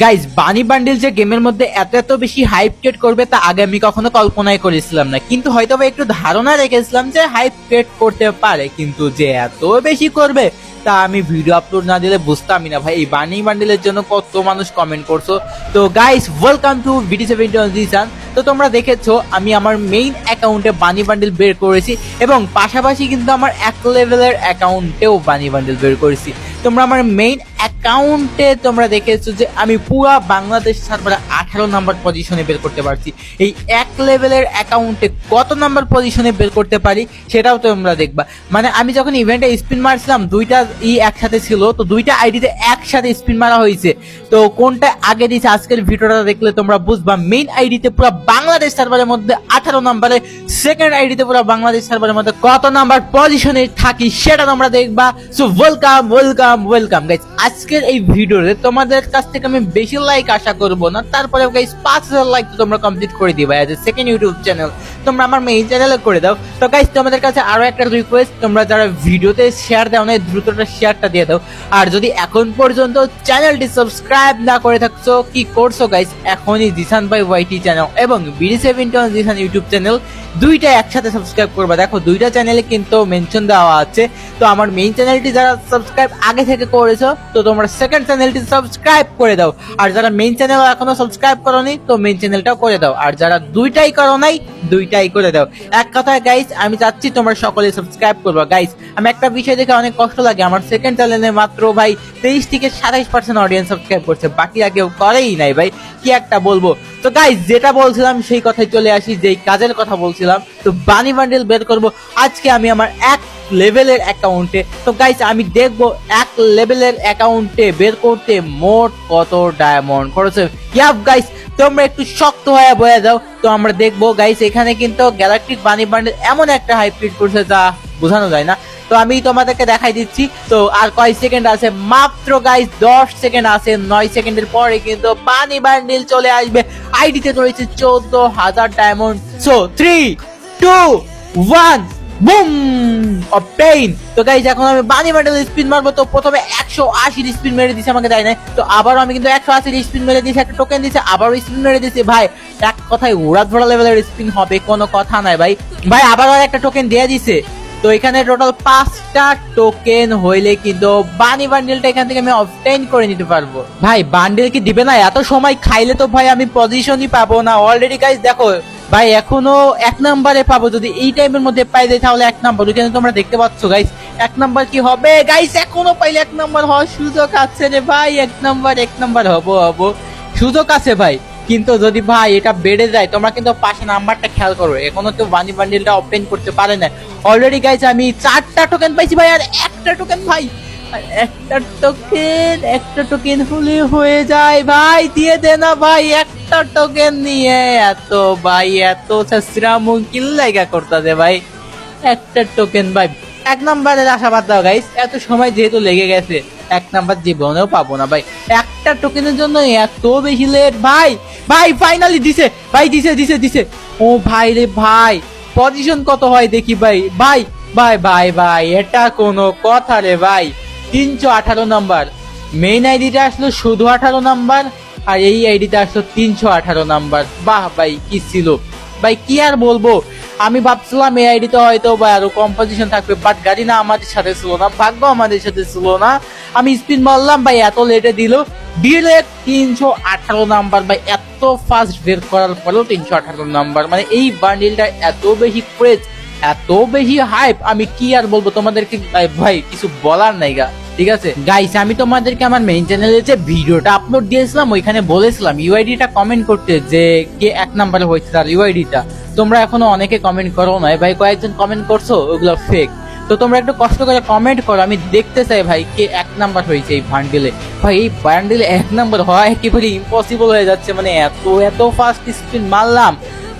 Guys bunny bundle যে গেমের মধ্যে এত বেশি হাইপ ক্রিয়েট করবে তা আগে আমি কখনো কল্পনাই করেছিলাম না, কিন্তু হয়তো বা একটু ধারণা রেখেছিলাম যে হাইপ ক্রিয়েট করতে পারে, কিন্তু যে এত বেশি করবে তা আমি ভিডিও আপলোড না দিলে বুঝতামই না ভাই। এই বানি বান্ডিলের জন্য কত মানুষ কমেন্ট করছো। তো গাইস ওয়েলকাম টু BD7 তো তোমরা দেখেছো আমি আমার মেইন অ্যাকাউন্টে বানি বান্ডিল বের করেছি এবং পাশাপাশি কিন্তু আমার 1 লেভেলের অ্যাকাউন্টেও বানি বান্ডিল বের করেছি। তোমরা আমার মেইন অ্যাকাউন্টে তোমরা দেখেছো যে আমি পুরা বাংলাদেশ সার্ভারে 18 নাম্বার পজিশনে বের করতে পারছি। এই 1 লেভেলের অ্যাকাউন্টে কত নাম্বার পজিশনে বের করতে পারি সেটাও তোমরা দেখবা। মানে আমি যখন ইভেন্টে স্পিন মারছিলাম দুইটা একসাথে ছিল, তো দুইটা আইডিতে একসাথে স্পিন মারা হয়েছে। তো কোনটা আগে দিয়েছে আজকের ভিডিওটা দেখলে তোমরা বুঝবা। মেইন আইডিতে পুরো বাংলাদেশ সার্ভারের মধ্যে 18 নাম্বারে, সেকেন্ড আইডিতে পুরো বাংলাদেশ সার্ভারের মধ্যে কত নাম্বার পজিশনে থাকি সেটা তোমরা দেখবা। So welcome guys. আজকের এই ভিডিওতে তোমাদের কাছ থেকে আমি বেশি লাইক আশা করব না, তারপরে গাইস 5000 লাইক তো তোমরা কমপ্লিট করে দিবা। As a second YouTube channel তোমরা আমার মেইন চ্যানেলে করে দাও। তো গাইস তোমাদের কাছে আরো একটা রিকোয়েস্ট, তোমরা যারা ভিডিওতে শেয়ার দাও না দ্রুতটা শেয়ারটা দিয়ে দাও। আর যদি এখন পর্যন্ত চ্যানেলটি সাবস্ক্রাইব না করে থাকছো কি করছো গাইস, এখনই জিসান ভাই ওয়াইটি চ্যানেল এবং BD7 জিসান ইউটিউব চ্যানেল দুইটা একসাথে সাবস্ক্রাইব করবা। দেখো দুইটা চ্যানেলে কিন্তু মেনশন দেওয়া আছে। তো আমার মেইন চ্যানেলটি যারা সাবস্ক্রাইব আগে থেকে করেছো তো তোমরা সেকেন্ড চ্যানেলটি সাবস্ক্রাইব করে দাও। আর যারা মেইন চ্যানেল এখনো সাবস্ক্রাইব করোনি তো মেইন চ্যানেলটাও করে দাও। আর যারা দুইটাই করো নাই দুইটাই করে দাও। এক কথায় গাইস আমি চাচ্ছি তোমরা সকলে সাবস্ক্রাইব করবা। গাইস আমি একটা বিষয় দেখে অনেক কষ্ট লাগে, আমার সেকেন্ড চ্যানেলে মাত্র ভাই 23 থেকে 27% অডিয়েন্স সাবস্ক্রাইব করছে, বাকিরা কেউ করেই নাই ভাই, কি একটা বলবো। তো গাইস যেটা বলছিলাম সেই কথায় চলে আসি, যেই কাজের কথা বলছিলাম। তো বানি বান্ডেল বের করব আজকে আমি আমার 1 লেভেলের অ্যাকাউন্টে। তো গাইস আমি দেখবো 1 লেভেলের অ্যাকাউন্টে বের করতে মোট কত ডায়মন্ড খরচ। ইয়াপ গাইস তোমরা একটু শক্ত হয়ে বয়ে যাও। তো আমরা দেখবো গাইস এখানে কিন্তু গ্যালাক্টিক বানি বান্ডেল এমন একটা হাইপ ক্রিয়েট করছে যা বোঝানো যায় না। তো আমি তোমাদেরকে দেখাই দিচ্ছি। তো আর কয় সেকেন্ড আছে, মাত্র গাইস 10 সেকেন্ড আছে। 9 সেকেন্ডের পরে কিন্তু বানি বান্ডেল চলে আসবে। আইডিতে রয়েছে 14,000 ডায়মন্ড। So 3 2 1 broom obtain. তো গাইস এখন আমি বানি বান্ডেল স্পিন মারবো। তো প্রথমে 180 স্পিন মেরে দিছে, আমাকে দেয় নাই। তো আবারও আমি কিন্তু 180 স্পিন মেরে দিয়েছি, একটা টোকেন দিয়েছে, আবারও স্পিন মেরে দিয়েছি। ভাই এক কথায় উড়াত ভরা লেভেলের স্পিন হবে, কোনো কথা নাই ভাই। ভাই আবারও একটা টোকেন দিয়ে দিছে। তো এখানে টোটাল 5টা টোকেন হইলে কিন্তু বানি বান্ডেলটা এখান থেকে আমি অবটেইন করে নিতে পারবো। ভাই বান্ডেল কি দিবে না? এত সময় খাইলে তো ভাই আমি পজিশনই পাবো না। অলরেডি গাইস দেখো ভাই এখনো 1 নম্বরে পাবো। যদি এই টাইমের মধ্যে পাই যাই তাহলে 1 নম্বর। ওইখানে তোমরা দেখতে পাচ্ছ গাইস 1 নম্বর কি হবে। গাইস এখনো পাইলে 1 নম্বর হওয়ার সুযোগ আছে রে ভাই। 1 নম্বর হবো সুযোগ আছে ভাই। কিন্তু যদি ভাই এটা বেড়ে যায়, তোমরা কিন্তু পাশে নাম্বারটা খেয়াল করো, এখনো তো বানি বান্ডেলটা অবটেইন করতে পারে না। অলরেডি গাইস আমি 4টা টোকেন পাইছি ভাই, আর একটা টোকেন ভাই, একটা টোকেন হলে হয়ে যায় ভাই। দিয়ে দে না ভাই একটা টোকেন নিয়ে। এত সাসরা মুকিল লাগা করতে দে ভাই, একটা টোকেন ভাই। 1 নম্বরের আশাবাদ দাও গাইস, এত সময় যেহেতু লেগে গেছে 1 নাম্বার জীবনেও পাবো না ভাই। একটা টোকেনের জন্য এত বেশি লেট ভাই। ফাইনালি দিছে ভাই, দিছে। ও ভাই রে ভাই, পজিশন কত হয় দেখি ভাই। ভাই এটা কোনো কথা রে ভাই। 318 নাম্বার। মেইন আইডিটা আসলো শুধু 18 নাম্বার, আর এই আইডিটা আসলো 318 নাম্বার। বাহ ভাই কি ছিল ভাই, কি আর বলবো। আমি ভাবছিলাম এই আইডিতে হয়তো ভাই আরো কম্পোজিশন থাকবে, বাট গাড়ি না আমাদের সাথে ছিল না, ভাগ্য আমাদের সাথে ছিল না। আমি স্পিন মারলাম ভাই, এত লেটে দিল ডিরেক্ট 318 নাম্বার ভাই। এত ফাস্ট বের করার পরেও 318 নাম্বার, মানে এই বান্ডিলটা এত বেশি ক্রেজ, এত বেশি হাইপ, আমি কি আর বলবো তোমাদেরকে ভাই, কিছু বলার নাই গা। ঠিক আছে গাইস, আমি তোমাদেরকে আমার মেইন চ্যানেলে যে ভিডিওটা আপলোড দিয়েছিলাম ওইখানে বলেছিলাম ইউআইডিটা কমেন্ট করতে, যে কে 1 নম্বরে হয়েছে তার ইউআইডিটা। তোমরা এখনো অনেকে কমেন্ট করো না ভাই, কয়েকজন কমেন্ট করছো, ওগুলো ফেক। তো তোমরা একটু কষ্ট করে কমেন্ট করো, আমি দেখতে চাই ভাই কে 1 নাম্বার হয়েছে এই বান্ডেলে। ভাই এই বান্ডেলে 1 নাম্বার হয় একেবারে ইম্পসিবল হয়ে যাচ্ছে, মানে এত ফাস্ট স্পিন মারলাম।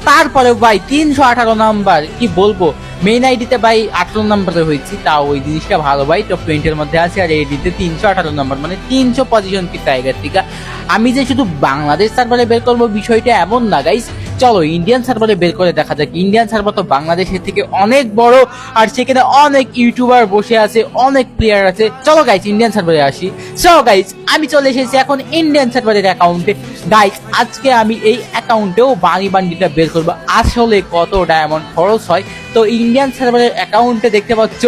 তারপরে ভাই 318 নাম্বার, কি বলবো। মেইন আইডিতে ভাই 18 নাম্বারে হয়েছি, তাও ওই জিনিসটা ভালো ভাই, টপ 20 এর মধ্যে আছে। আর আইডিতে 318 নাম্বার, মানে 300 পজিশন কি টাইগার। ঠিক আছে, আমি যে শুধু বাংলাদেশ সার্ভারে বের করবো বিষয়টা এমন না গাইস, চলো ইন্ডিয়ান সার্ভারে বের করে দেখা যাক। ইন্ডিয়ান সার্ভার তো বাংলাদেশের থেকে অনেক বড়, আর সেখানে অনেক ইউটিউবার বসে আছে, অনেক প্লেয়ার আছে। চলো গাইজ ইন্ডিয়ান সার্ভারে আসি। সো গাইজ আমি চলে এসেছি এখন ইন্ডিয়ান সার্ভারের অ্যাকাউন্টে। গাইজ আজকে আমি এই অ্যাকাউন্টেও বানি বান্ডিটা বের করবো, আসলে কত ডায়মন্ড খরচ হয়। তো ইন্ডিয়ান সার্ভারের অ্যাকাউন্টে দেখতে পাচ্ছ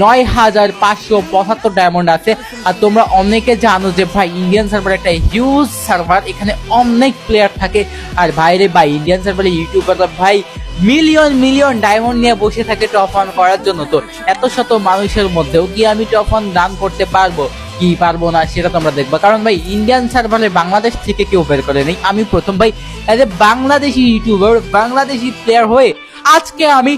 9,575 ডায়মন্ড আছে। আর তোমরা অনেকে জানো যে ভাই ইন্ডিয়ান সার্ভার একটা হিউজ সার্ভার, এখানে অনেক প্লেয়ার থাকে। আর ভাইরে ভাই ইন্ডিয়ান সার্ভারে ইউটিউবাররা ভাই মিলিয়ন মিলিয়ন ডায়মন্ড নিয়ে বসে থাকে টপ ওয়ান করার জন্য। তো এত শত মানুষের মধ্যেও কি আমি টপ ওয়ান দান করতে পারবো কি পারবো না সেটা তোমরা দেখবা, কারণ ভাই ইন্ডিয়ান সার্ভারে বাংলাদেশ থেকে কেউ বের করে নেই। আমি প্রথম ভাই as a Bangladeshi YouTuber, Bangladeshi player হয়ে আজকে আমি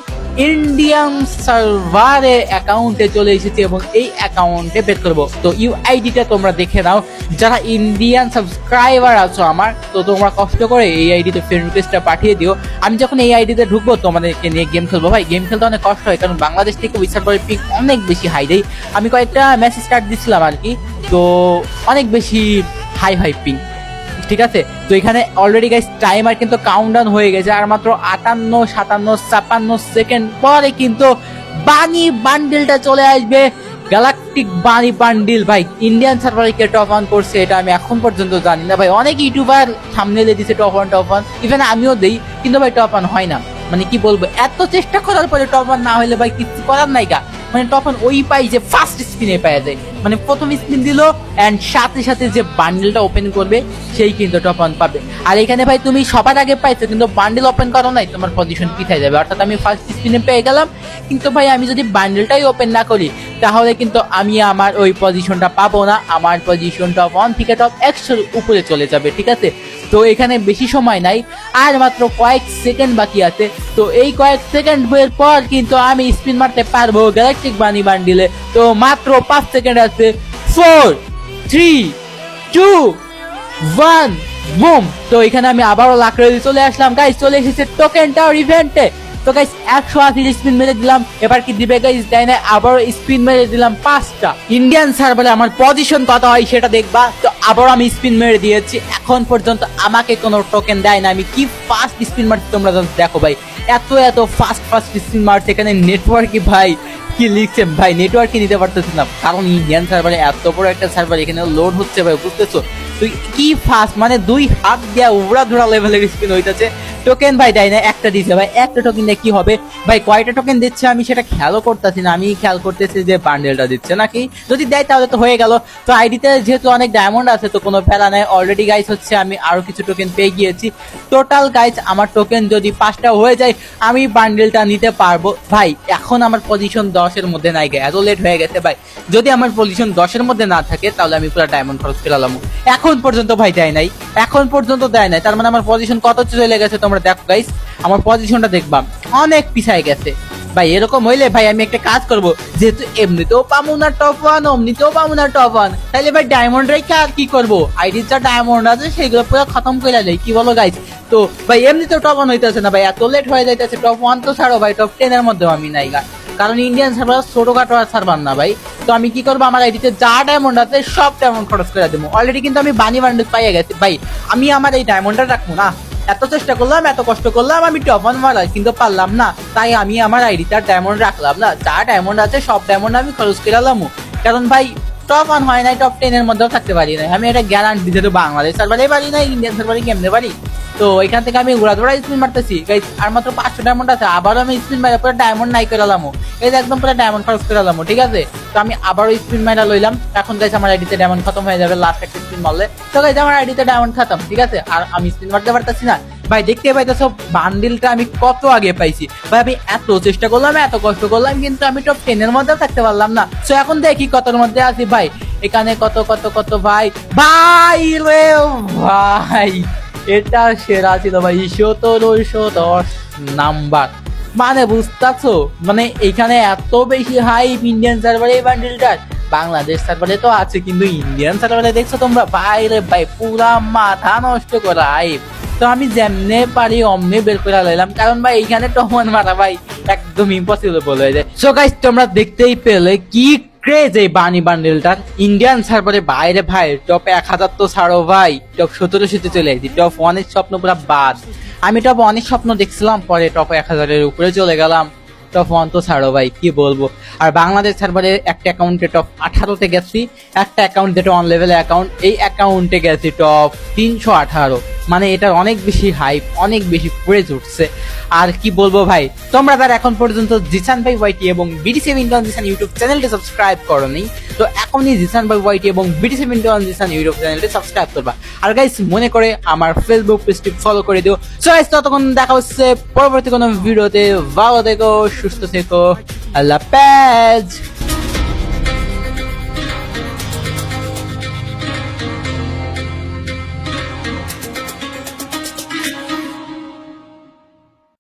ইন্ডিয়ান সার্ভারে অ্যাকাউন্টে চলে এসেছি এবং এই অ্যাকাউন্টে বের করবো। তো ইউআইডিটা তোমরা দেখে নাও, যারা ইন্ডিয়ান সাবস্ক্রাইবার আছো আমার, তো তোমরা কষ্ট করে এই আইডিতে ফ্রেন্ড রিকোয়েস্টটা পাঠিয়ে দিও। আমি যখন এই আইডিতে ঢুকবো তোমাদেরকে নিয়ে গেম খেলবো। ভাই গেম খেলতে অনেক কষ্ট হয়, কারণ বাংলাদেশ থেকে ওই সার্ভারের পিক অনেক বেশি হাই দেয়। আমি কয়েকটা মেসেজ স্টার্ট দিচ্ছিলাম আর কি, তো অনেক বেশি হাই পিং, ঠিক আছে। তো এখানে অলরেডি গাইস টাইমার কিন্তু কাউন্টডাউন হয়ে গেছে, আর মাত্র 58, 57, 56 সেকেন্ড পরে কিন্তু বানি বান্ডিলটা চলে আসবে। গ্যালাকটিক বানি বান্ডিল ভাই ইন্ডিয়ান সার্ভারে কে টপ ওয়ান করছে এটা আমি এখন পর্যন্ত জানি না ভাই। অনেক ইউটিউবার থাম্বনেলে দিছে টপ ওয়ান, ইভেন আমিও দেই, কিন্তু ভাই টপ ওয়ান হয় না। মানে কি বলবো, এত চেষ্টা করার পরে টপ ওয়ান না হলে ভাই কিছু করার নাই গা। মানে তখন ওই পাই যে ফার্স্ট স্পিনে পাওয়া যায়, মানে প্রথম স্পিন দিল এন্ড সাথে সাথে যে বান্ডেলটা ওপেন করবে সেই কিন্তু টপ ওয়ান পাবে। আর এখানে ভাই তুমি সবার আগে পাইছো কিন্তু বান্ডেল ওপেন করো নাই, তোমার পজিশন পিছায় যাবে। অর্থাৎ আমি ফার্স্ট স্পিনে পেয়ে গেলাম, কিন্তু ভাই আমি যদি বান্ডেলটাই ওপেন না করি তাহলে কিন্তু আমি আমার ওই পজিশনটা পাবো না। আমার পজিশন টপ 1 থেকে টপ 100 উপরে চলে যাবে, ঠিক আছে। তো এখানে বেশি সময় নাই, আর মাত্র কয়েক সেকেন্ড বাকি আছে। তো এই কয়েক সেকেন্ড এর পর কিন্তু আমি স্পিন মারতে পারবো গ্যালাকটিক বানি বান্ডিলে। তো মাত্র 5 সেকেন্ড আছে। 4, 3, 2, 1 বুম। তো এখানে আমি আবারও লাখ রেডি চলে আসলাম গাইস, চলে এসেছে টোকেন টাওয়ার ইভেন্টে। তো গাইস 180 স্পিন মেরে দিলাম, এবার কি দিবে গাইস দেয় না, আবারও স্পিন মেরে দিলাম 5টা। ইন্ডিয়ান সার্ভারে আমার পজিশন কত হয় সেটা দেখবা। তো আবারও আমি স্পিন মেরে দিয়েছি, এখন পর্যন্ত আমাকে কোনো টোকেন দেয় না। আমি কি ফাস্ট স্পিন মারছি তোমরা দেখো ভাই, এত ফাস্ট স্পিন মারছে। এখানে নেটওয়ার্কই ভাই কি লিখছে ভাই, নেটওয়ার্কই নিতে পারতেছি না, কারণ ইন্ডিয়ান সার্ভারে এত বড় একটা সার্ভার, এখানে লোড হচ্ছে ভাই, বুঝতেছো। তুই কি ফাস্ট, মানে 2 হাত দিয়া উড়া ধরা লেভেলের স্পিন হইতেছে। টোকেন ভাই দেয় না, একটা দিচ্ছে ভাই, একটা টোকেন দিয়ে কি হবে ভাই, কয়টা টোকেন দিচ্ছে আমি সেটা খেয়ালও করতেছি না। আমি খেয়াল করতেছি যে বান্ডেলটা দিচ্ছে নাকি, যদি দেয় তাহলে তো হয়ে গেল। তো আইডিতে যেহেতু অনেক ডায়মন্ড আছে তো কোনো ফেলা নাই। অলরেডি গাইস হচ্ছে আমি আরো কিছু টোকেন পেয়ে গিয়েছি। টোটাল গাইস আমার টোকেন যদি 5টা হয়ে যায় আমি বান্ডেলটা নিতে পারবো। ভাই এখন আমার পজিশন 10-এর মধ্যে নাই গে, এত লেট হয়ে গেছে ভাই। যদি আমার পজিশন 10-এর মধ্যে না থাকে তাহলে আমি পুরো ডায়মন্ড খরচ ফেলালাম। এখন পর্যন্ত ভাই দেয় নাই, এখন পর্যন্ত দেয় নাই, তার মানে আমার পজিশন কত চলে গেছে তোমরা দেখো গাইস। আমার পজিশনটা দেখবা অনেক পিছায় গেছে ভাই। এরকম হইলে ভাই আমি একটা কাজ করব, যেহেতু এমনিতেও পাবো না টপ 1, অমনিতেও পাবো না টপ 1, তাহলে ভাই ডায়মন্ড রেখে আর কি করবো, আইডির যা ডায়মন্ড আছে সেগুলো পুরো খতম করে দেয়, কি বলো গাইস। তো ভাই এমনিতেও টপ 1 হইতেছে না ভাই, এত লেট হয়ে যাইতেছে। টপ 1 তো ছাড়ো ভাই, টপ 10 এর মধ্যেও আমি নাই গা, কারণ ইন্ডিয়ান সার্ভার ছোটখাটো আর সার্ভার না ভাই। তো আমি কি করবো, আমার আইডিতে যা ডায়মন্ড আছে সব ডায়মন্ড খরচ করে দেবো। অলরেডি কিন্তু আমি বানি বান্ডেল পাইয়ে গেছি ভাই, আমি আমার এই ডায়মন্ডটা রাখবো না। এত চেষ্টা করলাম, এত কষ্ট করলাম, আমি টপ 1 মারার কিন্তু পারলাম না, তাই আমি আমার আইডিতে ডায়মন্ড রাখলাম না। যা ডায়মন্ড আছে সব ডায়মন্ড আমি খরচ করে দিলাম, কারণ ভাই টপ 1 হয় নাই, টপ 10 এর মধ্যেও থাকতে পারি না। আমি এটা গ্যারান্টি দিতে, বাংলাদেশ সার্ভারে পারি না, ইন্ডিয়ান সার্ভারে কেমনে পারি। তো এখান থেকে আমি ঘোরা স্পিন মারতেছি গাইস, আর মাত্র 500 ডায়মন্ড আছে। আবারও আমি স্পিন মারা পুরো ডায়মন্ড নাই করে লামো, এই যে একদম পুরো ডায়মন্ড খরচ করে লামো, ঠিক আছে। তো আমি আবারও স্পিন মারা লইলাম। এখন গাইস আমার আইডিতে ডায়মন্ড খতম হয়ে যাবে লাস্ট একটা স্পিন মারলে। তো গাইস আমার আইডিতে ডায়মন্ড খতম, ঠিক আছে, আর আমি স্পিন মারতে পারতেছি না ভাই। দেখতে পাইতেছো বান্ডিলটা আমি কত আগে পাইছি ভাই। আমি এত চেষ্টা করলাম, এত কষ্ট করলাম, কিন্তু আমি টপ 10 এর মধ্যে থাকতে পারলাম না। তো এখন দেখি কতর মধ্যে আছি ভাই। এখানে কত কত কত ভাই, ভাই রে ভাই, এটা সেরা ছিল ভাই, 1710 নাম্বার। মানে বুঝতেছো, মানে এখানে এত বেশি হাই ইন্ডিয়ান সার্ভারে এই বান্ডিলটার। বাংলাদেশ সার্ভারে তো আছে, কিন্তু ইন্ডিয়ান সার্ভারে দেখছো তোমরা ভাই রে ভাই, পুরা মাথা নষ্ট করা হাইপ। তো আমি যেমনে পারি অমনি বের করে লাইলাম, কারণ ভাই এইখানে টমন মারা ভাই একদম ইম্পসিবল হয়ে যায়। সো গাইস তোমরা দেখতেই পেলে কি ক্রেজ এই বানি বান্ডেলটার। ইন্ডিয়ান সার্ভারে বাইরে ভাই টপ 1000 তো ছাড়ো ভাই, টপ 1700 চলে আসি, টপ 1 এর স্বপ্ন পুরা বাদ। আমি টপ অনেক স্বপ্ন দেখছিলাম, পরে টপ 1000-এর উপরে চলে গেলাম। টপ 1 তো ছাড়ো ভাই, কি বলবো। আর বাংলাদেশ সার্ভারে একটা অ্যাকাউন্টে টপ 18-তে গেছি, একটা অ্যাকাউন্ট যেটা অন লেভেল অ্যাকাউন্ট, এই অ্যাকাউন্টে গেছি টপ 318। মানে এটার অনেক বেশি হাইপ, অনেক বেশি ক্রেজ উঠছে। আর কি বলবো ভাই, তোমরা যারা এখন পর্যন্ত জিসান ভাই ওয়াইটি এবং BD7 জিসান ইউটিউব চ্যানেলটি সাবস্ক্রাইব করোনি, তো এখনই জিসান ভাই ওয়াইটি এবং BD7 জিসান ইউটিউব চ্যানেলটি সাবস্ক্রাইব করবা। আর গাইস মনে করে আমার ফেসবুক পেজটি ফলো করে দিও। সো গাইস ততক্ষণ দেখা হচ্ছে পরবর্তী কোনো ভিডিওতে। ভালো থেকো, সুস্থ থেকো, আল্লাহ হাফেজ।